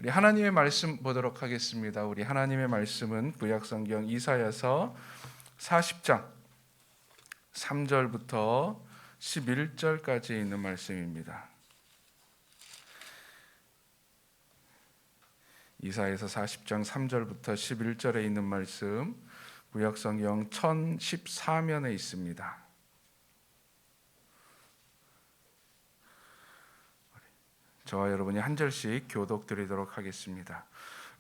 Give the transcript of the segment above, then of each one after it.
우리 하나님의 말씀 보도록 하겠습니다. 우리 하나님의 말씀은 구약성경 이사야서 40장 3절부터 11절까지 있는 말씀입니다. 이사야서 40장 3절부터 11절에 있는 말씀, 구약성경 1014면에 있습니다. 저와 여러분이 한 절씩 교독 드리도록 하겠습니다.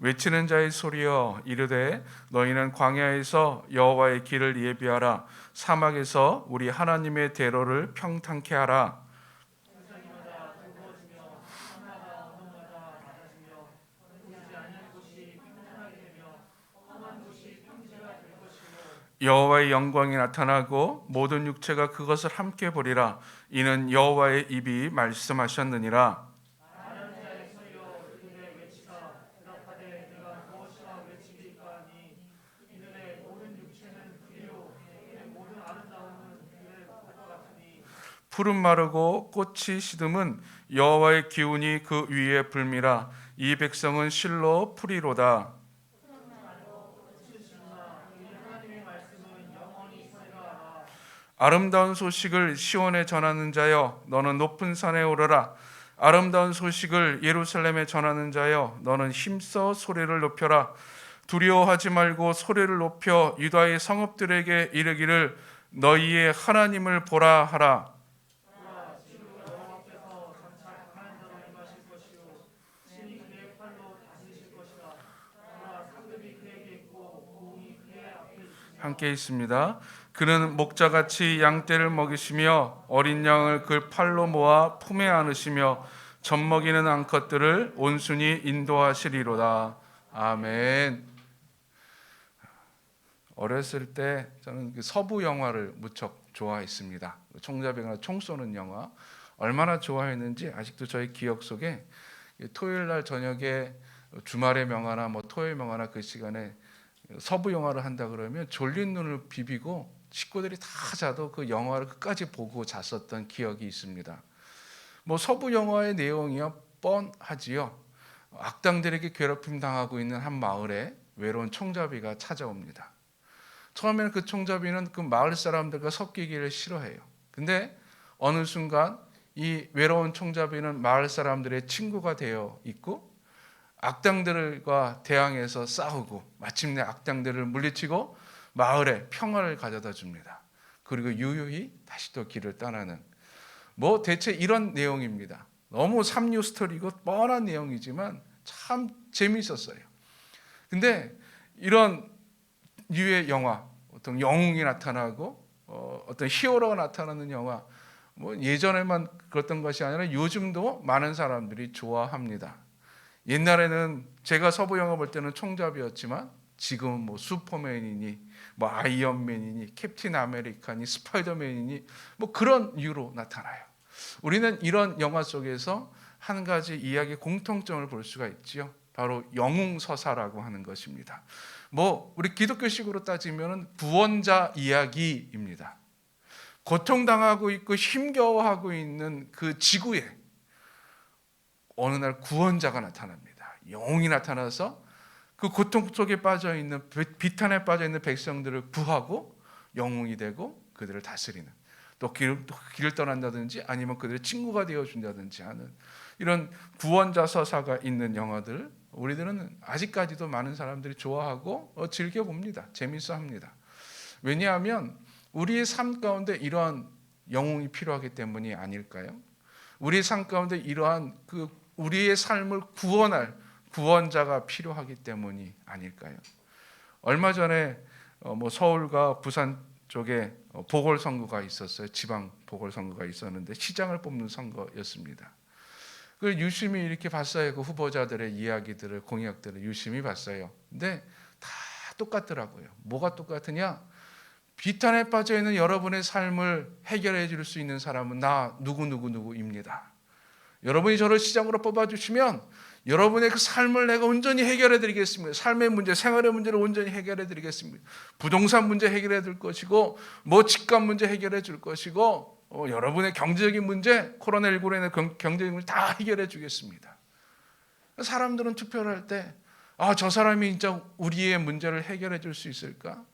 외치는 자의 소리여, 이르되 너희는 광야에서 여호와의 길을 예비하라. 사막에서 우리 하나님의 대로를 평탄케 하라. 여호와의 영광이 나타나고 모든 육체가 그것을 함께 보리라. 이는 여호와의 입이 말씀하셨느니라. 푸른 마르고 꽃이 시듬은 여호와의 기운이 그 위에 불미라. 이 백성은 실로 풀이로다. 아름다운 소식을 시온에 전하는 자여, 너는 높은 산에 오르라. 아름다운 소식을 예루살렘에 전하는 자여, 너는 힘써 소리를 높여라. 두려워하지 말고 소리를 높여 유다의 성읍들에게 이르기를 너희의 하나님을 보라 하라. 함께 있습니다. 그는 목자같이 양떼를 먹이시며 어린 양을 그 팔로 모아 품에 안으시며 젖먹이는 암컷들을 온순히 인도하시리로다. 아멘. 어렸을 때 저는 서부 영화를 무척 좋아했습니다. 총잡이가 총 쏘는 영화 얼마나 좋아했는지 아직도 저희 기억 속에, 토요일 날 저녁에 주말의 명화나 토요일 명화나 그 시간에 서부 영화를 한다 그러면 졸린 눈을 비비고 식구들이 다 자도 그 영화를 끝까지 보고 잤었던 기억이 있습니다. 서부 영화의 내용이야 뻔하지요. 악당들에게 괴롭힘 당하고 있는 한 마을에 외로운 총잡이가 찾아옵니다. 처음에는 그 총잡이는 그 마을 사람들과 섞이기를 싫어해요. 근데 어느 순간 이 외로운 총잡이는 마을 사람들의 친구가 되어 있고 악당들과 대항해서 싸우고 마침내 악당들을 물리치고 마을에 평화를 가져다 줍니다. 그리고 유유히 다시 또 길을 떠나는, 대체 이런 내용입니다. 너무 삼류 스토리고 뻔한 내용이지만 참 재미있었어요. 근데 이런 류의 영화, 어떤 영웅이 나타나고 어떤 히어로가 나타나는 영화, 예전에만 그랬던 것이 아니라 요즘도 많은 사람들이 좋아합니다. 옛날에는 제가 서부 영화 볼 때는 총잡이였지만 지금은 슈퍼맨이니 아이언맨이니 캡틴 아메리카니 스파이더맨이니 그런 이유로 나타나요. 우리는 이런 영화 속에서 한 가지 이야기 공통점을 볼 수가 있지요. 바로 영웅서사라고 하는 것입니다. 우리 기독교식으로 따지면 구원자 이야기입니다. 고통당하고 있고 힘겨워하고 있는 그 지구에 어느 날 구원자가 나타납니다. 영웅이 나타나서 그 고통 속에 빠져있는, 비탄에 빠져있는 백성들을 구하고 영웅이 되고 그들을 다스리는, 또 길을 떠난다든지 아니면 그들의 친구가 되어준다든지 하는 이런 구원자 서사가 있는 영화들, 우리들은 아직까지도 많은 사람들이 좋아하고 즐겨봅니다. 재밌어 합니다. 왜냐하면 우리의 삶 가운데 이러한 영웅이 필요하기 때문이 아닐까요? 우리의 삶 가운데 이러한 우리의 삶을 구원할 구원자가 필요하기 때문이 아닐까요? 얼마 전에 서울과 부산 쪽에 보궐선거가 있었어요. 지방 보궐선거가 있었는데 시장을 뽑는 선거였습니다. 그걸 유심히 이렇게 봤어요. 그 후보자들의 이야기들을, 공약들을 유심히 봤어요. 근데 다 똑같더라고요. 뭐가 똑같으냐? 비탄에 빠져있는 여러분의 삶을 해결해 줄 수 있는 사람은 나 누구입니다. 여러분이 저를 시장으로 뽑아주시면 여러분의 그 삶을 내가 온전히 해결해 드리겠습니다. 삶의 문제, 생활의 문제를 온전히 해결해 드리겠습니다. 부동산 문제 해결해 줄 것이고 집값 문제 해결해 줄 것이고 여러분의 경제적인 문제, 코로나19로 인한 경제적인 문제 다 해결해 주겠습니다. 사람들은 투표를 할 때 저 사람이 진짜 우리의 문제를 해결해 줄 수 있을까?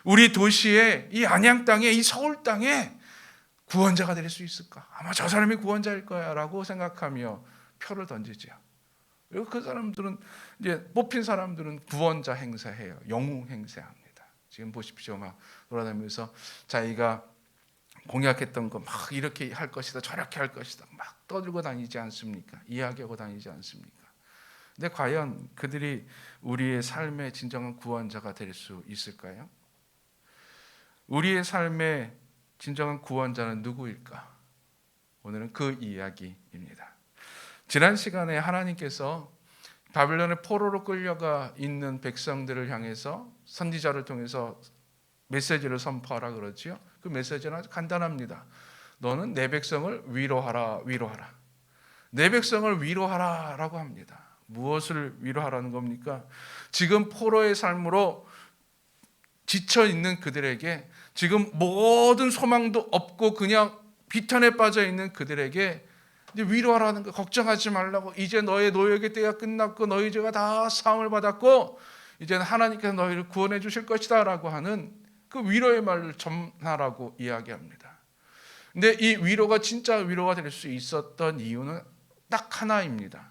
우리 도시의 이 안양 땅에, 이 서울 땅에 구원자가 될 수 있을까? 아마 저 사람이 구원자일 거야 라고 생각하며 표를 던지죠. 그리고 그 사람들은, 이제 뽑힌 사람들은 구원자 행세해요. 영웅 행세합니다. 지금 보십시오. 막 돌아다니면서 자기가 공약했던 거 막 이렇게 할 것이다, 저렇게 할 것이다 막 떠들고 다니지 않습니까? 이야기하고 다니지 않습니까? 근데 과연 그들이 우리의 삶의 진정한 구원자가 될 수 있을까요? 우리의 삶의 진정한 구원자는 누구일까? 오늘은 그 이야기입니다. 지난 시간에 하나님께서 바벨론의 포로로 끌려가 있는 백성들을 향해서 선지자를 통해서 메시지를 선포하라 그러지요. 그 메시지는 아주 간단합니다. 너는 내 백성을 위로하라, 위로하라. 내 백성을 위로하라라고 합니다. 무엇을 위로하라는 겁니까? 지금 포로의 삶으로 지쳐 있는 그들에게, 지금 모든 소망도 없고 그냥 비탄에 빠져 있는 그들에게 이제 위로하라는 거, 걱정하지 말라고. 이제 너의 노역의 때가 끝났고 너희 죄가 다 사함을 받았고 이제는 하나님께서 너희를 구원해 주실 것이다라고 하는 그 위로의 말을 전하라고 이야기합니다. 근데 이 위로가 진짜 위로가 될 수 있었던 이유는 딱 하나입니다.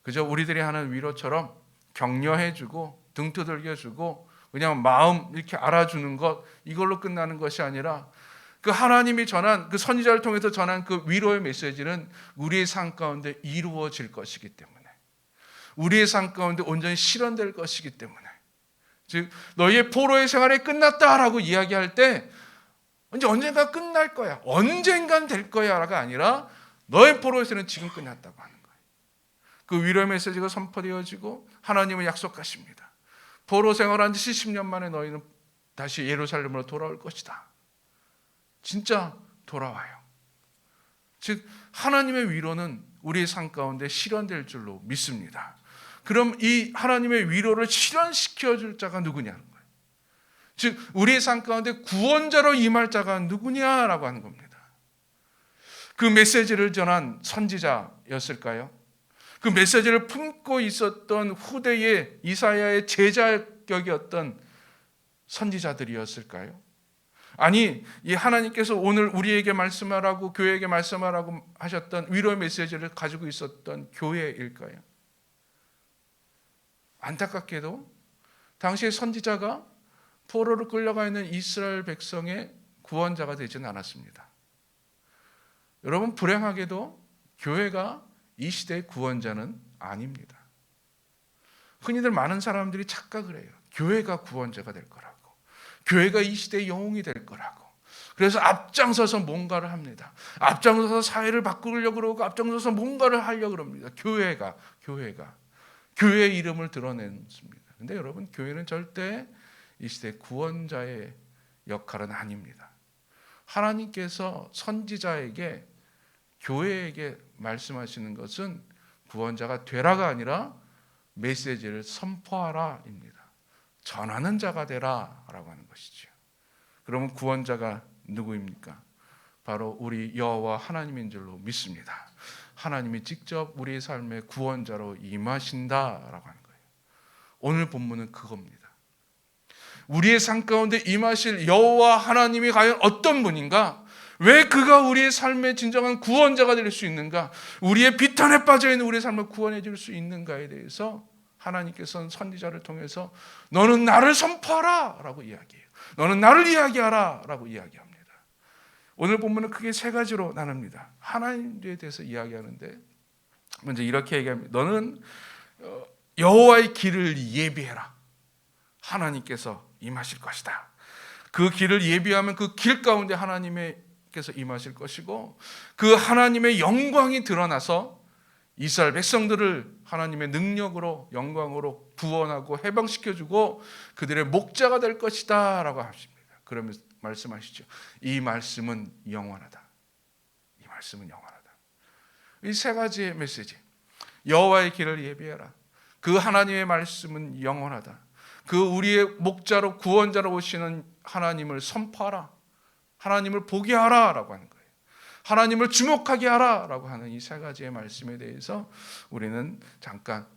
그저 우리들이 하는 위로처럼 격려해주고 등 두들겨주고 그냥 마음 이렇게 알아주는 것, 이걸로 끝나는 것이 아니라 그 하나님이 전한, 그 선지자를 통해서 전한 그 위로의 메시지는 우리의 삶 가운데 이루어질 것이기 때문에, 우리의 삶 가운데 온전히 실현될 것이기 때문에, 즉 너희의 포로의 생활이 끝났다라고 이야기할 때 이제 언젠가 끝날 거야, 언젠간 될 거야가 아니라 너의 포로의 생활은 지금 끝났다고 하는 거예요. 그 위로의 메시지가 선포되어지고 하나님은 약속하십니다. 포로 생활한 지 70년 만에 너희는 다시 예루살렘으로 돌아올 것이다. 진짜 돌아와요. 즉 하나님의 위로는 우리의 삶 가운데 실현될 줄로 믿습니다. 그럼 이 하나님의 위로를 실현시켜 줄 자가 누구냐는 거예요. 즉 우리의 삶 가운데 구원자로 임할 자가 누구냐라고 하는 겁니다. 그 메시지를 전한 선지자였을까요? 그 메시지를 품고 있었던 후대의 이사야의 제자격이었던 선지자들이었을까요? 아니, 이 하나님께서 오늘 우리에게 말씀하라고, 교회에게 말씀하라고 하셨던 위로의 메시지를 가지고 있었던 교회일까요? 안타깝게도 당시의 선지자가 포로로 끌려가 있는 이스라엘 백성의 구원자가 되지는 않았습니다. 여러분, 불행하게도 교회가 이 시대의 구원자는 아닙니다. 흔히들 많은 사람들이 착각을 해요. 교회가 구원자가 될 거라고, 교회가 이 시대의 영웅이 될 거라고. 그래서 앞장서서 뭔가를 합니다. 앞장서서 사회를 바꾸려고 그러고 앞장서서 뭔가를 하려고 합니다. 교회가 교회의 이름을 드러냈습니다. 근데 여러분, 교회는 절대 이 시대의 구원자의 역할은 아닙니다. 하나님께서 선지자에게, 교회에게 말씀하시는 것은 구원자가 되라가 아니라 메시지를 선포하라입니다. 전하는 자가 되라라고 하는 것이죠. 그러면 구원자가 누구입니까? 바로 우리 여호와 하나님인 줄로 믿습니다. 하나님이 직접 우리의 삶의 구원자로 임하신다라고 하는 거예요. 오늘 본문은 그겁니다. 우리의 삶 가운데 임하실 여호와 하나님이 과연 어떤 분인가? 왜 그가 우리의 삶의 진정한 구원자가 될 수 있는가? 우리의 비탄에 빠져있는 우리의 삶을 구원해 줄 수 있는가에 대해서 하나님께서는 선지자를 통해서 너는 나를 선포하라 라고 이야기해요. 너는 나를 이야기하라 라고 이야기합니다. 오늘 본문은 크게 세 가지로 나눕니다. 하나님에 대해서 이야기하는데 먼저 이렇게 얘기합니다. 너는 여호와의 길을 예비해라. 하나님께서 임하실 것이다. 그 길을 예비하면 그 길 가운데 하나님께서 임하실 것이고, 그 하나님의 영광이 드러나서 이스라엘 백성들을 하나님의 능력으로, 영광으로 구원하고 해방시켜주고 그들의 목자가 될 것이다 라고 하십니다. 그러면서 말씀하시죠. 이 말씀은 영원하다. 이 말씀은 영원하다. 이 세 가지의 메시지. 여호와의 길을 예비해라. 그 하나님의 말씀은 영원하다. 그 우리의 목자로, 구원자로 오시는 하나님을 선포하라. 하나님을 보게 하라 라고 하는 거예요. 하나님을 주목하게 하라라고 하는 이 세 가지의 말씀에 대해서 우리는 잠깐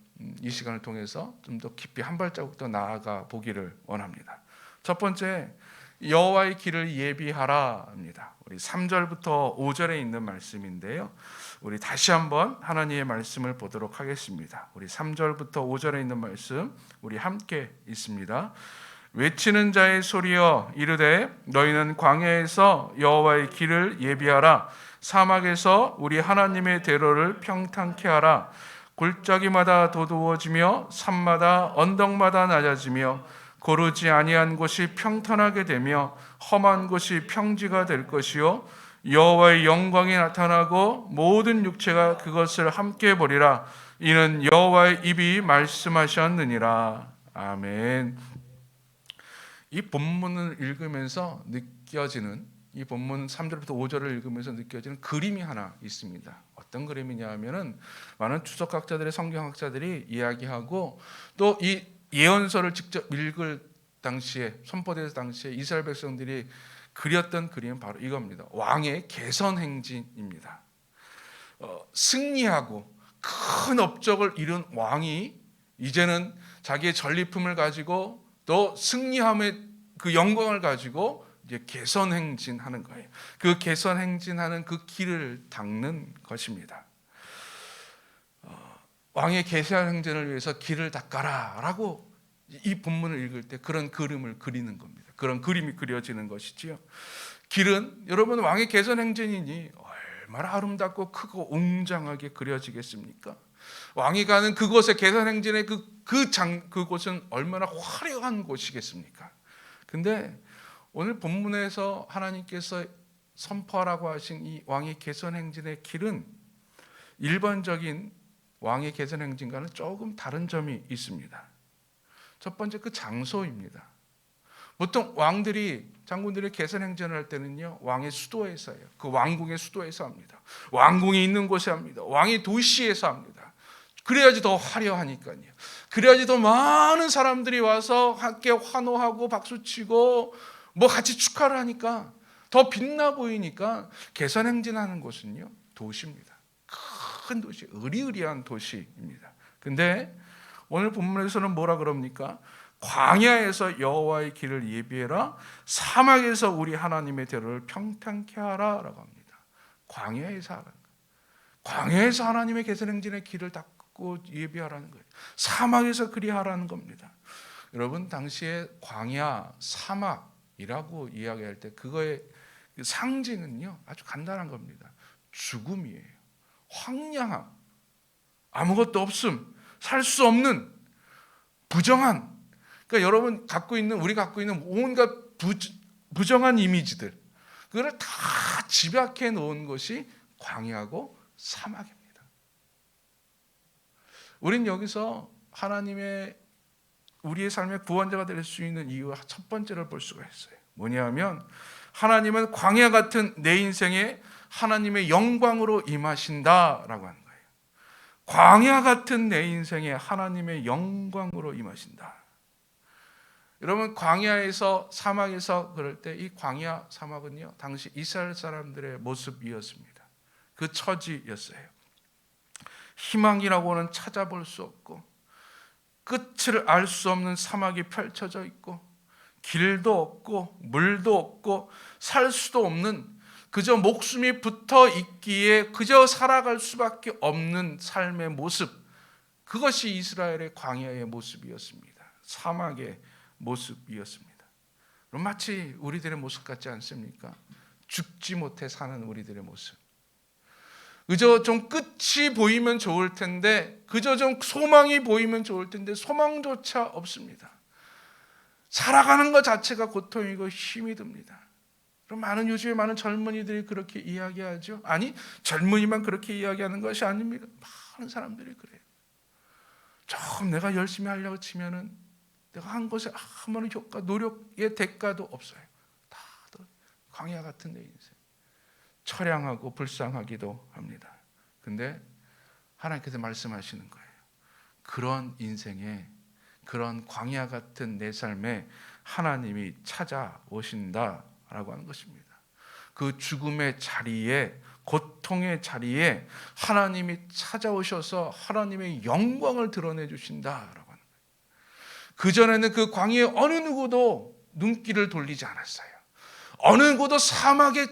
이 시간을 통해서 좀 더 깊이 한 발자국 더 나아가 보기를 원합니다. 첫 번째, 여호와의 길을 예비하라입니다. 우리 3절부터 5절에 있는 말씀인데요. 우리 다시 한번 하나님의 말씀을 보도록 하겠습니다. 우리 3절부터 5절에 있는 말씀 우리 함께 있습니다. 외치는 자의 소리여 이르되 너희는 광야에서 여호와의 길을 예비하라. 사막에서 우리 하나님의 대로를 평탄케 하라. 골짜기마다 도두어지며 산마다 언덕마다 낮아지며 고르지 아니한 곳이 평탄하게 되며 험한 곳이 평지가 될 것이요 여호와의 영광이 나타나고 모든 육체가 그것을 함께 보리라. 이는 여호와의 입이 말씀하셨느니라. 아멘. 이 본문을 읽으면서 느껴지는, 이 본문 3절부터 5절을 읽으면서 느껴지는 그림이 하나 있습니다. 어떤 그림이냐 하면은 많은 추석학자들의 성경학자들이 이야기하고 또 이 예언서를 직접 읽을 당시에, 선포될 당시에 이스라엘 백성들이 그렸던 그림은 바로 이겁니다. 왕의 개선 행진입니다. 승리하고 큰 업적을 이룬 왕이 이제는 자기의 전리품을 가지고 또 승리함의 그 영광을 가지고 이제 개선 행진하는 거예요. 그 개선 행진하는 그 길을 닦는 것입니다. 왕의 개선 행진을 위해서 길을 닦아라라고 이 본문을 읽을 때 그런 그림을 그리는 겁니다. 그런 그림이 그려지는 것이지요. 길은 여러분 왕의 개선 행진이니 얼마나 아름답고 크고 웅장하게 그려지겠습니까? 왕이 가는 그곳의 개선 행진의 그곳은 얼마나 화려한 곳이겠습니까? 근데 오늘 본문에서 하나님께서 선포하라고 하신 이 왕의 개선 행진의 길은 일반적인 왕의 개선 행진과는 조금 다른 점이 있습니다. 첫 번째, 그 장소입니다. 보통 왕들이, 장군들이 개선 행진을 할 때는요, 왕의 수도에서 해요. 그 왕궁의 수도에서 합니다. 왕궁이 있는 곳에 합니다. 왕의 도시에서 합니다. 그래야지 더 화려하니까요. 그래야지 더 많은 사람들이 와서 함께 환호하고 박수치고 뭐 같이 축하를 하니까 더 빛나 보이니까 개선 행진하는 곳은요, 도시입니다. 큰 도시, 으리으리한 도시입니다. 근데 오늘 본문에서는 뭐라 그럽니까? 광야에서 여호와의 길을 예비해라. 사막에서 우리 하나님의 대로를 평탄케 하라라고 합니다. 광야에서 하라는 거예요. 광야에서 하나님의 개선 행진의 길을 닦고 예비하라는 거예요. 사막에서 그리하라는 겁니다. 여러분, 당시에 광야, 사막이라고 이야기할 때 그거의 상징은요, 아주 간단한 겁니다. 죽음이에요. 황량함, 아무것도 없음, 살 수 없는 부정한, 그러니까 여러분 우리 갖고 있는 온갖 부정한 이미지들, 그거를 다 집약해 놓은 것이 광야고 사막입니다. 우린 여기서 우리의 삶의 구원자가 될 수 있는 이유 첫 번째를 볼 수가 있어요. 뭐냐면 하나님은 광야 같은 내 인생에 하나님의 영광으로 임하신다라고 하는 거예요. 광야 같은 내 인생에 하나님의 영광으로 임하신다. 여러분, 광야에서, 사막에서 그럴 때 이 광야 사막은요, 당시 이스라엘 사람들의 모습이었습니다. 그 처지였어요. 희망이라고는 찾아볼 수 없고 끝을 알 수 없는 사막이 펼쳐져 있고 길도 없고 물도 없고 살 수도 없는, 그저 목숨이 붙어 있기에 그저 살아갈 수밖에 없는 삶의 모습, 그것이 이스라엘의 광야의 모습이었습니다. 사막의 모습이었습니다. 마치 우리들의 모습 같지 않습니까? 죽지 못해 사는 우리들의 모습. 그저 좀 끝이 보이면 좋을 텐데, 그저 좀 소망이 보이면 좋을 텐데 소망조차 없습니다. 살아가는 것 자체가 고통이고 힘이 듭니다. 그럼 요즘에 많은 젊은이들이 그렇게 이야기하죠. 아니, 젊은이만 그렇게 이야기하는 것이 아닙니다. 많은 사람들이 그래요. 좀 내가 열심히 하려고 치면은 내가 한 것에 아무런 효과, 노력의 대가도 없어요. 다들 광야 같은 내 인생. 처량하고 불쌍하기도 합니다. 근데 하나님께서 말씀하시는 거예요. 그런 인생에, 그런 광야 같은 내 삶에 하나님이 찾아오신다라고 하는 것입니다. 그 죽음의 자리에, 고통의 자리에 하나님이 찾아오셔서 하나님의 영광을 드러내 주신다라고 하는 거예요. 그전에는 그 광야에 어느 누구도 눈길을 돌리지 않았어요. 어느 누구도 사막을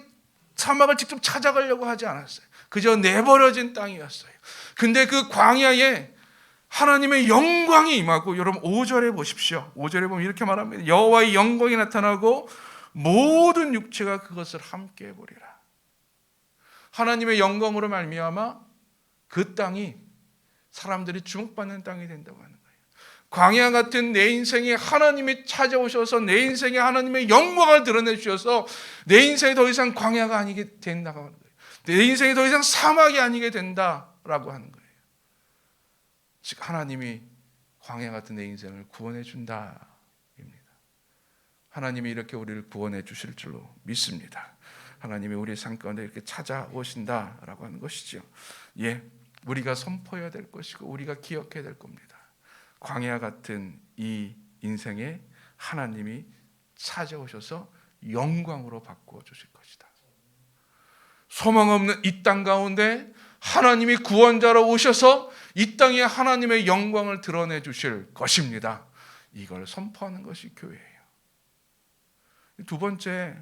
직접 찾아가려고 하지 않았어요. 그저 내버려진 땅이었어요. 근데 그 광야에 하나님의 영광이 임하고, 여러분 5절에 보십시오. 5절에 보면 이렇게 말합니다. 여호와의 영광이 나타나고 모든 육체가 그것을 함께 보리라. 하나님의 영광으로 말미암아 그 땅이 사람들이 주목받는 땅이 된다고 하는 거예요. 광야 같은 내 인생에 하나님이 찾아오셔서 내 인생에 하나님의 영광을 드러내 주셔서 내 인생이 더 이상 광야가 아니게 된다고 하는 거예요. 내 인생이 더 이상 사막이 아니게 된다라고 하는 거예요. 즉 하나님이 광야 같은 내 인생을 구원해 준다입니다. 하나님이 이렇게 우리를 구원해 주실 줄로 믿습니다. 하나님이 우리의 삶 가운데 이렇게 찾아오신다라고 하는 것이죠. 우리가 선포해야 될 것이고 우리가 기억해야 될 겁니다. 광야 같은 이 인생에 하나님이 찾아오셔서 영광으로 바꾸어 주실 것이다. 소망 없는 이 땅 가운데 하나님이 구원자로 오셔서 이 땅에 하나님의 영광을 드러내 주실 것입니다. 이걸 선포하는 것이 교회예요. 두 번째,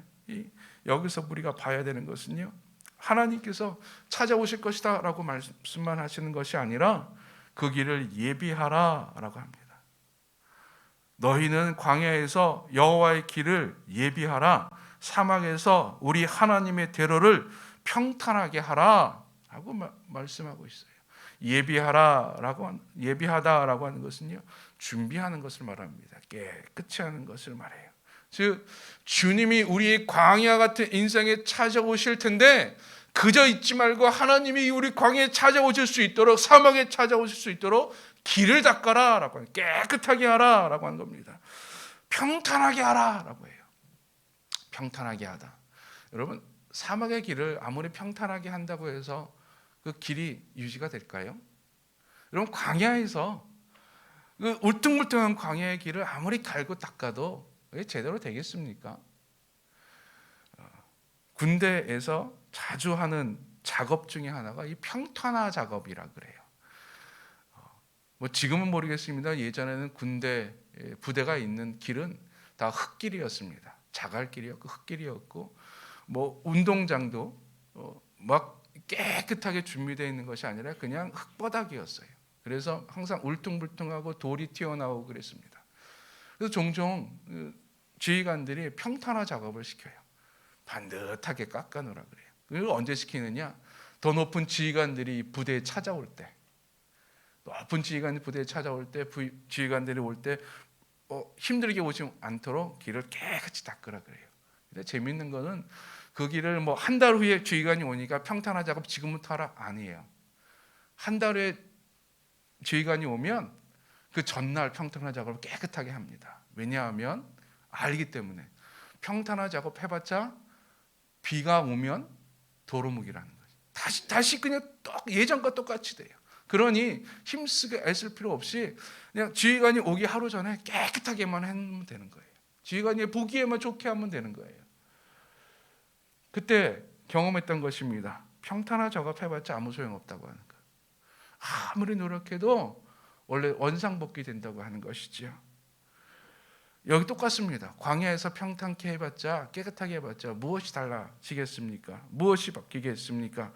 여기서 우리가 봐야 되는 것은요, 하나님께서 찾아오실 것이다 라고 말씀만 하시는 것이 아니라 그 길을 예비하라 라고 합니다. 너희는 광야에서 여호와의 길을 예비하라, 사막에서 우리 하나님의 대로를 평탄하게 하라 라고 말씀하고 있어요. 예비하다라고 하는 것은요, 준비하는 것을 말합니다. 깨끗이 하는 것을 말해요. 즉 주님이 우리의 광야 같은 인생에 찾아오실 텐데 그저 있지 말고 하나님이 우리 광야에 찾아오실 수 있도록, 사막에 찾아오실 수 있도록 길을 닦아라 라고 하는, 깨끗하게 하라 라고 하는 겁니다. 평탄하게 하라 라고 해요. 평탄하게 하다. 여러분, 사막의 길을 아무리 평탄하게 한다고 해서 그 길이 유지가 될까요? 여러분, 광야에서 그 울퉁불퉁한 광야의 길을 아무리 갈고 닦아도 제대로 되겠습니까? 군대에서 자주 하는 작업 중에 하나가 이 평탄화 작업이라 그래요. 지금은 모르겠습니다. 예전에는 군대 부대가 있는 길은 다 흙길이었습니다. 자갈길이었고 흙길이었고, 운동장도 막 깨끗하게 준비되어 있는 것이 아니라 그냥 흙바닥이었어요. 그래서 항상 울퉁불퉁하고 돌이 튀어나오고 그랬습니다. 그래서 종종 지휘관들이 평탄화 작업을 시켜요. 반듯하게 깎아놓으라 그래요. 그걸 언제 시키느냐? 더 높은 지휘관들이 부대에 찾아올 때, 높은 지휘관이 부대에 찾아올 때, 지휘관들이 올 때 힘들게 오지 않도록 길을 깨끗이 닦으라 그래요. 근데 재밌는 거는 그 길을 한 달 후에 지휘관이 오니까 평탄화 작업 지금부터 하라, 아니에요. 한 달 후에 지휘관이 오면 그 전날 평탄화 작업을 깨끗하게 합니다. 왜냐하면 알기 때문에 평탄화 작업 해봤자 비가 오면 도루묵이라는 거죠. 다시 그냥 예전과 똑같이 돼요. 그러니 힘쓰게 애쓸 필요 없이 그냥 지휘관이 오기 하루 전에 깨끗하게만 하면 되는 거예요. 지휘관이 보기에만 좋게 하면 되는 거예요. 그때 경험했던 것입니다. 평탄화 작업해봤자 아무 소용없다고 하는 거예요. 아무리 노력해도 원래 원상복귀 된다고 하는 것이죠. 여기 똑같습니다. 광야에서 평탄케 해봤자, 깨끗하게 해봤자 무엇이 달라지겠습니까? 무엇이 바뀌겠습니까?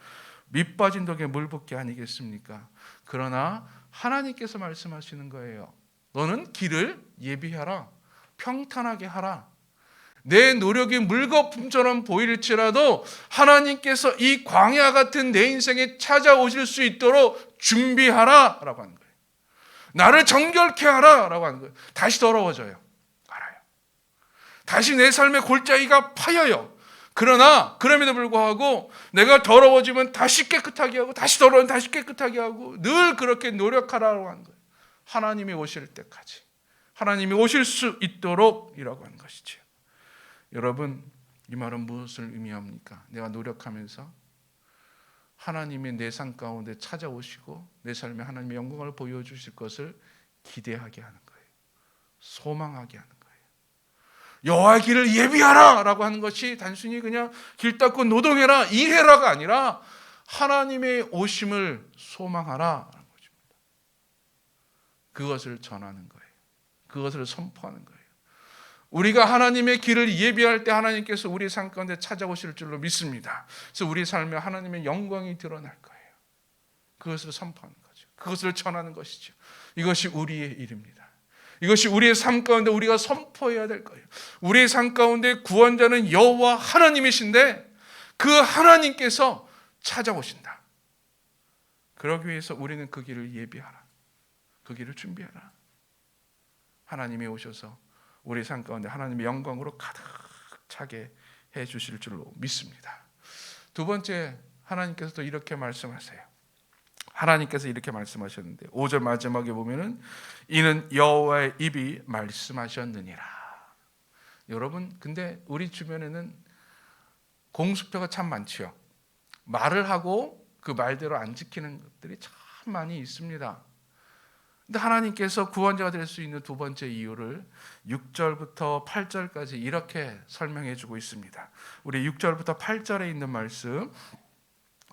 밑 빠진 독에 물 붓기 아니겠습니까? 그러나 하나님께서 말씀하시는 거예요. 너는 길을 예비하라, 평탄하게 하라. 내 노력이 물거품처럼 보일지라도 하나님께서 이 광야 같은 내 인생에 찾아오실 수 있도록 준비하라 라고 하는 거예요. 나를 정결케 하라 라고 하는 거예요. 다시 더러워져요. 알아요. 다시 내 삶의 골짜기가 파여요. 그러나 그럼에도 불구하고 내가 더러워지면 다시 깨끗하게 하고, 다시 더러우면 다시 깨끗하게 하고, 늘 그렇게 노력하라고 하는 거예요. 하나님이 오실 때까지, 하나님이 오실 수 있도록 이라고 하는 것이죠. 여러분, 이 말은 무엇을 의미합니까? 내가 노력하면서 하나님이 내 삶 가운데 찾아오시고 내 삶에 하나님의 영광을 보여주실 것을 기대하게 하는 거예요. 소망하게 하는 거예요. 여호와의 길을 예비하라 라고 하는 것이 단순히 그냥 길 닦고 노동해라, 일해라가 아니라 하나님의 오심을 소망하라. 그것을 전하는 거예요. 그것을 선포하는 거예요. 우리가 하나님의 길을 예비할 때 하나님께서 우리 삶 가운데 찾아오실 줄로 믿습니다. 그래서 우리 삶에 하나님의 영광이 드러날 거예요. 그것을 선포하는 거죠. 그것을 전하는 것이죠. 이것이 우리의 일입니다. 이것이 우리의 삶 가운데 우리가 선포해야 될 거예요. 우리의 삶 가운데 구원자는 여호와 하나님이신데 그 하나님께서 찾아오신다. 그러기 위해서 우리는 그 길을 예비하라. 그 길을 준비하라. 하나님이 오셔서 우리 삶 가운데 하나님의 영광으로 가득 차게 해 주실 줄로 믿습니다. 두 번째, 하나님께서 또 이렇게 말씀하세요. 하나님께서 이렇게 말씀하셨는데 5절 마지막에 보면은 이는 여호와의 입이 말씀하셨느니라. 여러분, 근데 우리 주변에는 공수표가 참 많지요. 말을 하고 그 말대로 안 지키는 것들이 참 많이 있습니다. 근데 하나님께서 구원자가 될 수 있는 두 번째 이유를 6절부터 8절까지 이렇게 설명해 주고 있습니다. 우리 6절부터 8절에 있는 말씀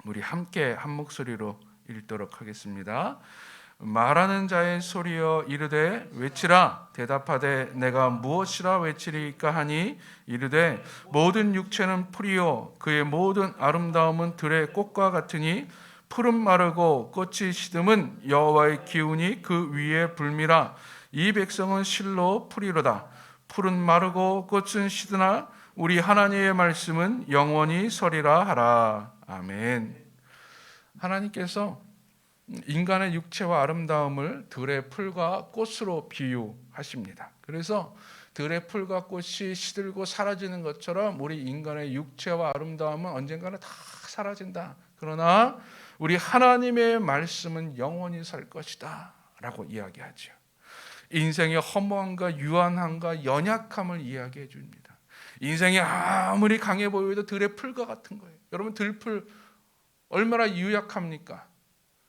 우리 함께 한 목소리로 읽도록 하겠습니다. 말하는 자의 소리여 이르되 외치라. 대답하되 내가 무엇이라 외치리까 하니 이르되 모든 육체는 풀이요 그의 모든 아름다움은 들의 꽃과 같으니 풀은 마르고 꽃이 시듬은 여호와의 기운이 그 위에 불미라. 이 백성은 실로 풀이로다. 풀은 마르고 꽃은 시드나 우리 하나님의 말씀은 영원히 서리라 하라. 아멘. 하나님께서 인간의 육체와 아름다움을 들의 풀과 꽃으로 비유하십니다. 그래서 들의 풀과 꽃이 시들고 사라지는 것처럼 우리 인간의 육체와 아름다움은 언젠가는 다 사라진다. 그러나 우리 하나님의 말씀은 영원히 살 것이다 라고 이야기하죠. 인생의 허무함과 유한함과 연약함을 이야기해 줍니다. 인생이 아무리 강해 보여도 들의 풀과 같은 거예요. 여러분, 들풀 얼마나 유약합니까?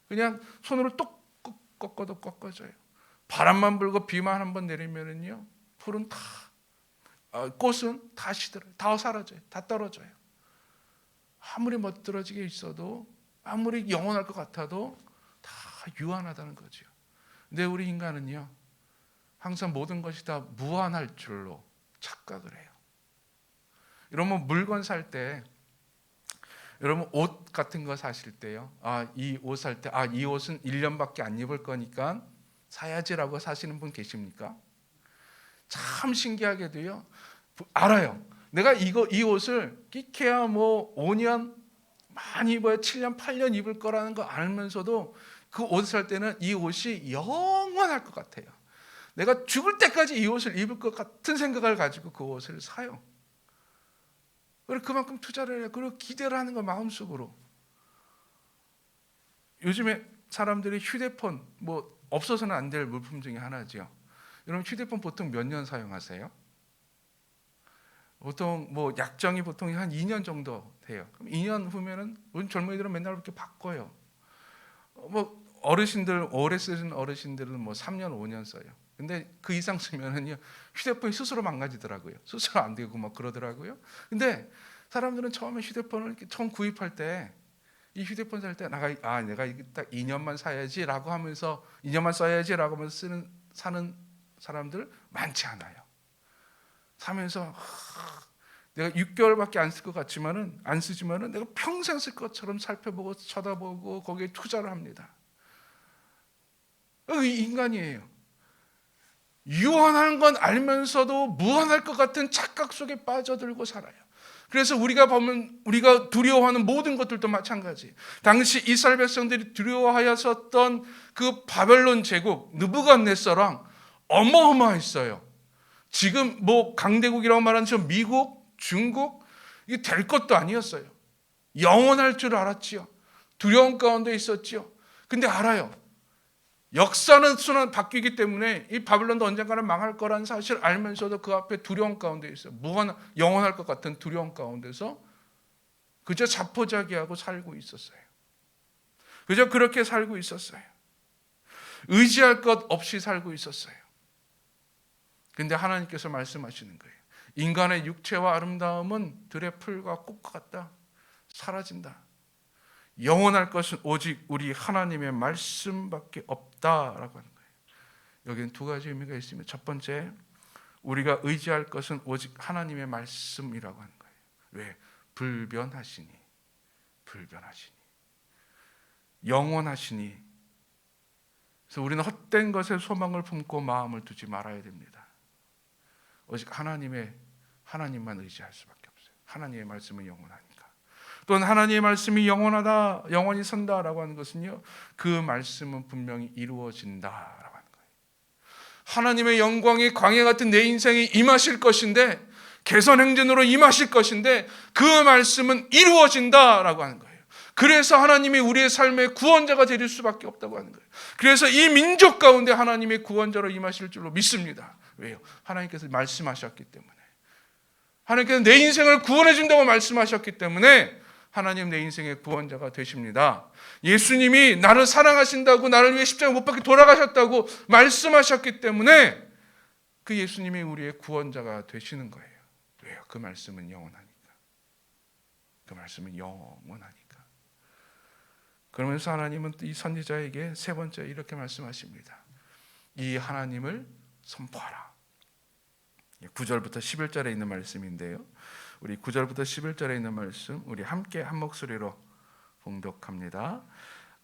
그냥 손으로 똑 꺾어도 꺾어져요. 바람만 불고 비만 한번 내리면은요, 풀은 다, 꽃은 다 시들어요. 다 사라져요. 다 떨어져요. 아무리 멋들어지게 있어도, 아무리 영원할 것 같아도 다 유한하다는 거죠. 근데 우리 인간은요, 항상 모든 것이 다 무한할 줄로 착각을 해요. 여러분, 물건 살 때, 여러분 옷 같은 거 사실 때요, 이 옷 살 때, 이 옷은 1년밖에 안 입을 거니까 사야지라고 사시는 분 계십니까? 참 신기하게도요, 알아요. 내가 이 옷을 끼케야 뭐 5년 많이 입어야 7년 8년 입을 거라는 거 알면서도 그 옷을 살 때는 이 옷이 영원할 것 같아요. 내가 죽을 때까지 이 옷을 입을 것 같은 생각을 가지고 그 옷을 사요. 그리고 그만큼 투자를 해요. 그리고 기대를 하는 거 마음속으로. 요즘에 사람들이 휴대폰 뭐 없어서는 안 될 물품 중에 하나죠. 여러분, 휴대폰 보통 몇 년 사용하세요? 보통 뭐 약정이 보통 한 2년 정도 돼요. 그럼 2년 후면은 요즘 젊은이들은 맨날 이렇게 바꿔요. 뭐 어르신들, 오래 쓰는 어르신들은 뭐 3년 5년 써요. 근데 그 이상 쓰면은요, 휴대폰이 스스로 망가지더라고요. 스스로 안 되고 막 그러더라고요. 근데 사람들은 처음에 휴대폰을 이렇게 처음 구입할 때, 이 휴대폰 살 때 내가 딱 2년만 사야지라고 하면서 2년만 써야지라고 하면서 사는 사람들 많지 않아요. 사면서 내가 6개월밖에 안 쓸 것 같지만은 안 쓰지만은 내가 평생 쓸 것처럼 살펴보고 쳐다보고 거기에 투자를 합니다. 이 인간이에요. 유한한 건 알면서도 무한할 것 같은 착각 속에 빠져들고 살아요. 그래서 우리가 보면 우리가 두려워하는 모든 것들도 마찬가지. 당시 이스라엘 백성들이 두려워하였었던 그 바벨론 제국 느부갓네살왕 어마어마했어요. 지금 뭐 강대국이라고 말하는 저 미국, 중국, 이게 될 것도 아니었어요. 영원할 줄 알았지요. 두려움 가운데 있었지요. 근데 알아요. 역사는 순환 바뀌기 때문에 이 바벨론도 언젠가는 망할 거라는 사실을 알면서도 그 앞에 두려움 가운데 있어요. 영원할 것 같은 두려움 가운데서 그저 자포자기하고 살고 있었어요. 그저 그렇게 살고 있었어요. 의지할 것 없이 살고 있었어요. 근데 하나님께서 말씀하시는 거예요. 인간의 육체와 아름다움은 들의 풀과 꽃과 같다. 사라진다. 영원할 것은 오직 우리 하나님의 말씀밖에 없다라고 하는 거예요. 여기는 두 가지 의미가 있습니다. 첫 번째, 우리가 의지할 것은 오직 하나님의 말씀이라고 하는 거예요. 왜? 불변하시니, 영원하시니. 그래서 우리는 헛된 것에 소망을 품고 마음을 두지 말아야 됩니다. 오직 하나님만 의지할 수밖에 없어요. 하나님의 말씀은 영원하니까. 또는 하나님의 말씀이 영원하다, 영원히 선다라고 하는 것은요, 그 말씀은 분명히 이루어진다라고 하는 거예요. 하나님의 영광이 광야 같은 내 인생에 임하실 것인데, 개선행전으로 임하실 것인데, 그 말씀은 이루어진다라고 하는 거예요. 그래서 하나님이 우리의 삶의 구원자가 될 수밖에 없다고 하는 거예요. 그래서 이 민족 가운데 하나님의 구원자로 임하실 줄로 믿습니다. 왜요? 하나님께서 말씀하셨기 때문에. 하나님께서 내 인생을 구원해 준다고 말씀하셨기 때문에 하나님 내 인생의 구원자가 되십니다. 예수님이 나를 사랑하신다고, 나를 위해 십자가 못 박혀 돌아가셨다고 말씀하셨기 때문에 그 예수님이 우리의 구원자가 되시는 거예요. 왜요? 그 말씀은 영원하니까. 그 말씀은 영원하니까. 그러면서 하나님은 이 선지자에게 세 번째 이렇게 말씀하십니다. 이 하나님을 선포하라. 9절부터 11절에 있는 말씀인데요, 우리 9절부터 11절에 있는 말씀 우리 함께 한 목소리로 봉독합니다.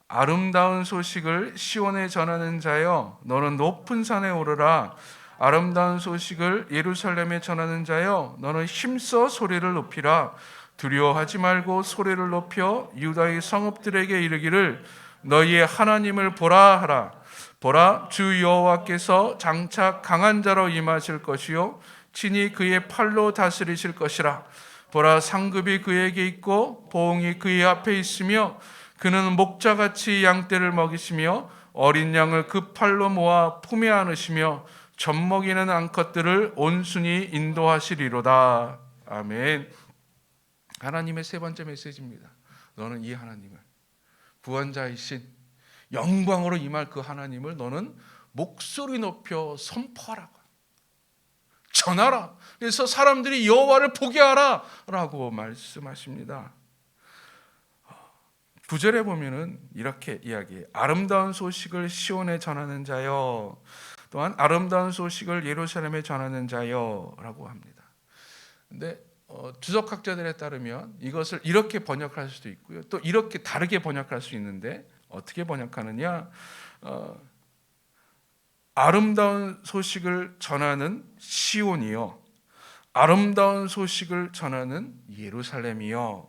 아름다운 소식을 시온에 전하는 자여, 너는 높은 산에 오르라. 아름다운 소식을 예루살렘에 전하는 자여, 너는 힘써 소리를 높이라. 두려워하지 말고 소리를 높여 유다의 성읍들에게 이르기를 너희의 하나님을 보라 하라. 보라, 주 여호와께서 장차 강한 자로 임하실 것이요 친히 그의 팔로 다스리실 것이라. 보라, 상급이 그에게 있고 보응이 그의 앞에 있으며 그는 목자같이 양떼를 먹이시며 어린 양을 그 팔로 모아 품에 안으시며 젖먹이는 암컷들을 온순히 인도하시리로다. 아멘. 하나님의 세 번째 메시지입니다. 너는 이 하나님을, 구원자이신 영광으로 임할 그 하나님을 너는 목소리 높여 선포하라고, 전하라. 그래서 사람들이 여호와를 보게 하라 라고 말씀하십니다. 9절에 보면은 이렇게 이야기해요. 아름다운 소식을 시온에 전하는 자여, 또한 아름다운 소식을 예루살렘에 전하는 자여 라고 합니다. 근데 주석학자들에 따르면 이것을 이렇게 번역할 수도 있고요, 또 이렇게 다르게 번역할 수 있는데, 어떻게 번역하느냐, 아름다운 소식을 전하는 시온이요, 아름다운 소식을 전하는 예루살렘이요.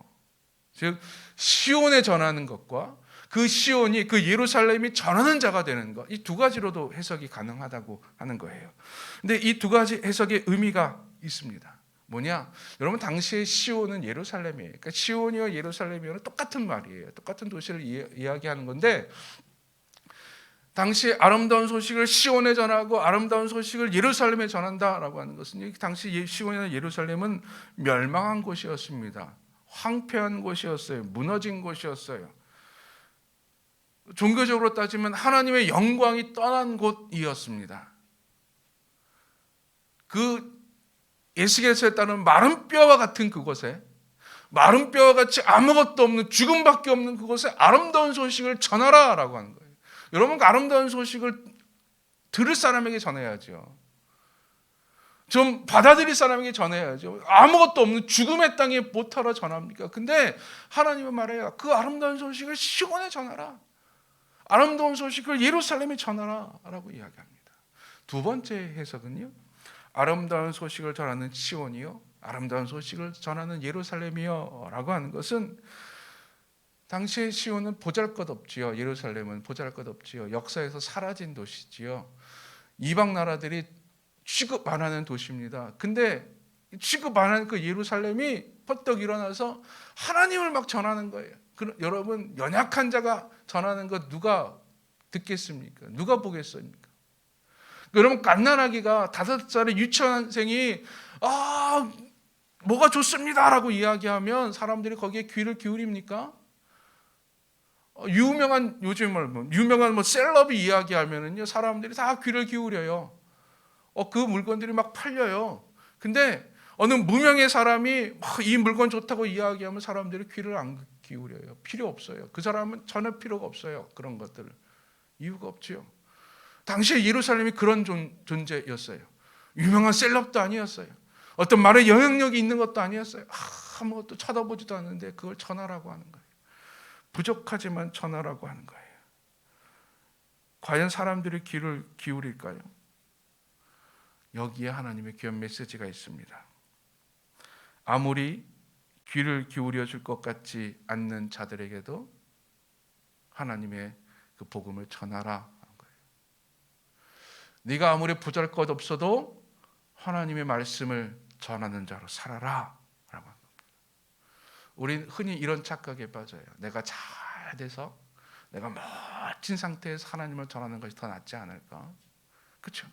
즉 시온에 전하는 것과 그 시온이, 그 예루살렘이 전하는 자가 되는 것, 이 두 가지로도 해석이 가능하다고 하는 거예요. 근데 이 두 가지 해석의 의미가 있습니다. 뭐냐? 여러분, 당시의 시온은 예루살렘이에요. 그러니까 시온이와 예루살렘이요 똑같은 말이에요. 똑같은 도시를 이야기하는 건데, 당시 아름다운 소식을 시온에 전하고 아름다운 소식을 예루살렘에 전한다라고 하는 것은, 당시 시온이나 예루살렘은 멸망한 곳이었습니다. 황폐한 곳이었어요. 무너진 곳이었어요. 종교적으로 따지면 하나님의 영광이 떠난 곳이었습니다. 그 에스겔서에 따른 마른 뼈와 같은 그곳에, 마른 뼈와 같이 아무것도 없는 죽음밖에 없는 그곳에 아름다운 소식을 전하라라고 하는 거예요. 여러분, 그 아름다운 소식을 들을 사람에게 전해야죠. 좀 받아들일 사람에게 전해야죠. 아무것도 없는 죽음의 땅에 못하러 전합니까? 근데 하나님은 말해요. 그 아름다운 소식을 시온에 전하라. 아름다운 소식을 예루살렘에 전하라 라고 이야기합니다. 두 번째 해석은요, 아름다운 소식을 전하는 시온이요, 아름다운 소식을 전하는 예루살렘이요 라고 하는 것은, 당시의 시온은 보잘것없지요. 예루살렘은 보잘것없지요. 역사에서 사라진 도시지요. 이방 나라들이 취급 안 하는 도시입니다. 근데 취급 안 하는 그 예루살렘이 퍼뜩 일어나서 하나님을 막 전하는 거예요. 여러분, 연약한 자가 전하는 것 누가 듣겠습니까? 누가 보겠습니까? 여러분, 갓난아기가 5살의 유치원생이 뭐가 좋습니다라고 이야기하면 사람들이 거기에 귀를 기울입니까? 유명한 셀럽이 이야기하면은요, 사람들이 다 귀를 기울여요. 그 물건들이 막 팔려요. 근데 어느 무명의 사람이 이 물건 좋다고 이야기하면 사람들이 귀를 안 기울여요. 필요 없어요. 그 사람은 전혀 필요가 없어요. 그런 것들을. 이유가 없지요. 당시에 예루살렘이 그런 존재였어요. 유명한 셀럽도 아니었어요. 어떤 말에 영향력이 있는 것도 아니었어요. 아무것도 쳐다보지도 않는데 그걸 전하라고 하는 거예요. 부족하지만 전하라고 하는 거예요. 과연 사람들이 귀를 기울일까요? 여기에 하나님의 귀한 메시지가 있습니다. 아무리 귀를 기울여 줄 것 같지 않는 자들에게도 하나님의 그 복음을 전하라 하는 거예요. 네가 아무리 보잘것없어도 하나님의 말씀을 전하는 자로 살아라 라고 합니다. 우린 흔히 이런 착각에 빠져요. 내가 잘 돼서 내가 멋진 상태에서 하나님을 전하는 것이 더 낫지 않을까? 그렇죠?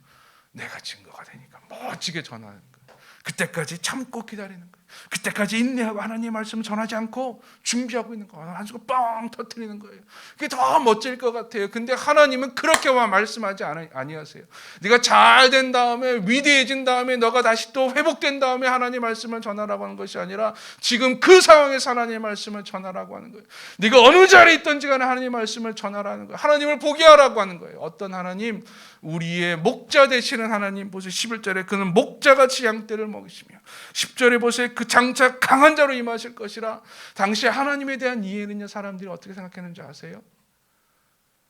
내가 증거가 되니까 멋지게 전하는 거예요. 그때까지 참고 기다리는 거예요. 그때까지 인내하고 하나님의 말씀을 전하지 않고 준비하고 있는 거예요. 한 수가 뻥 터뜨리는 거예요. 그게 더 멋질 것 같아요. 근데 하나님은 그렇게만 말씀하지 아니하세요. 네가 잘 된 다음에 위대해진 다음에 너가 다시 또 회복된 다음에 하나님의 말씀을 전하라고 하는 것이 아니라 지금 그 상황에서 하나님의 말씀을 전하라고 하는 거예요. 네가 어느 자리에 있든지 간에 하나님의 말씀을 전하라는 거예요. 하나님을 보게 하라고 하는 거예요. 어떤 하나님? 우리의 목자 되시는 하나님. 보세요. 11절에 그는 목자같이 양떼를 먹이시며 10절에 보세요. 그 장차 강한 자로 임하실 것이라. 당시에 하나님에 대한 이해는요, 사람들이 어떻게 생각했는지 아세요?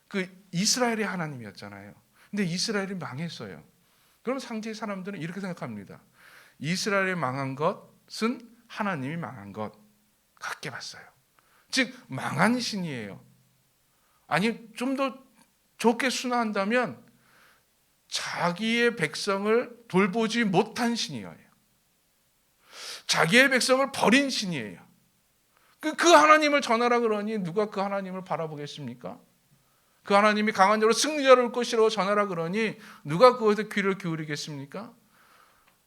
그 이스라엘의 하나님이었잖아요. 근데 이스라엘이 망했어요. 그럼 상대의 사람들은 이렇게 생각합니다. 이스라엘이 망한 것은 하나님이 망한 것 같게 봤어요. 즉 망한 신이에요. 아니 좀 더 좋게 순화한다면 자기의 백성을 돌보지 못한 신이에요. 자기의 백성을 버린 신이에요. 그 하나님을 전하라 그러니 누가 그 하나님을 바라보겠습니까? 그 하나님이 강한 자로 승리자로 올 것이라고 전하라 그러니 누가 그것에 귀를 기울이겠습니까?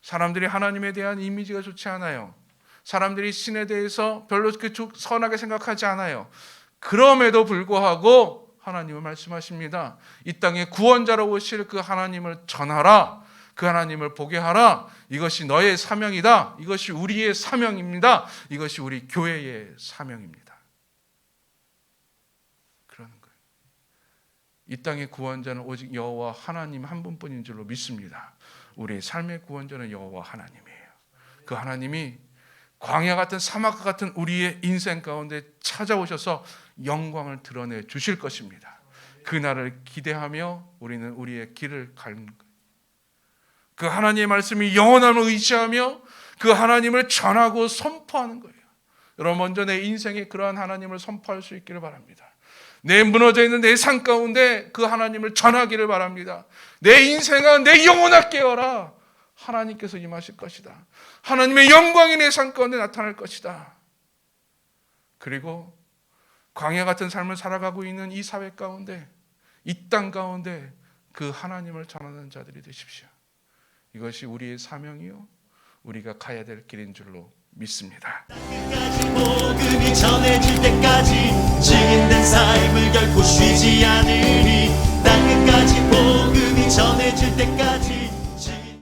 사람들이 하나님에 대한 이미지가 좋지 않아요. 사람들이 신에 대해서 별로 선하게 생각하지 않아요. 그럼에도 불구하고 하나님은 말씀하십니다. 이 땅에 구원자로 오실 그 하나님을 전하라. 그 하나님을 보게 하라. 이것이 너의 사명이다. 이것이 우리의 사명입니다. 이것이 우리 교회의 사명입니다. 그러는 거예요. 이 땅의 구원자는 오직 여호와 하나님 한 분뿐인 줄로 믿습니다. 우리의 삶의 구원자는 여호와 하나님이에요. 그 하나님이 광야 같은 사막 같은 우리의 인생 가운데 찾아오셔서 영광을 드러내 주실 것입니다. 그날을 기대하며 우리는 우리의 길을 가는 거예요. 그 하나님의 말씀이 영원함을 의지하며 그 하나님을 전하고 선포하는 거예요. 여러분 먼저 내 인생에 그러한 하나님을 선포할 수 있기를 바랍니다. 내 무너져 있는 내 삶 가운데 그 하나님을 전하기를 바랍니다. 내 인생아 내 영혼아 깨어라. 하나님께서 임하실 것이다. 하나님의 영광이 내 삶 가운데 나타날 것이다. 그리고 광야 같은 삶을 살아가고 있는 이 사회 가운데, 이 땅 가운데 그 하나님을 전하는 자들이 되십시오. 이것이 우리의 사명이요 우리가 가야 될 길인 줄로 믿습니다. 끝까지 복음이 전해질 때까지 증인된 삶을 결코 쉬지 않으리. 땅 끝까지 복음이 전해질 때까지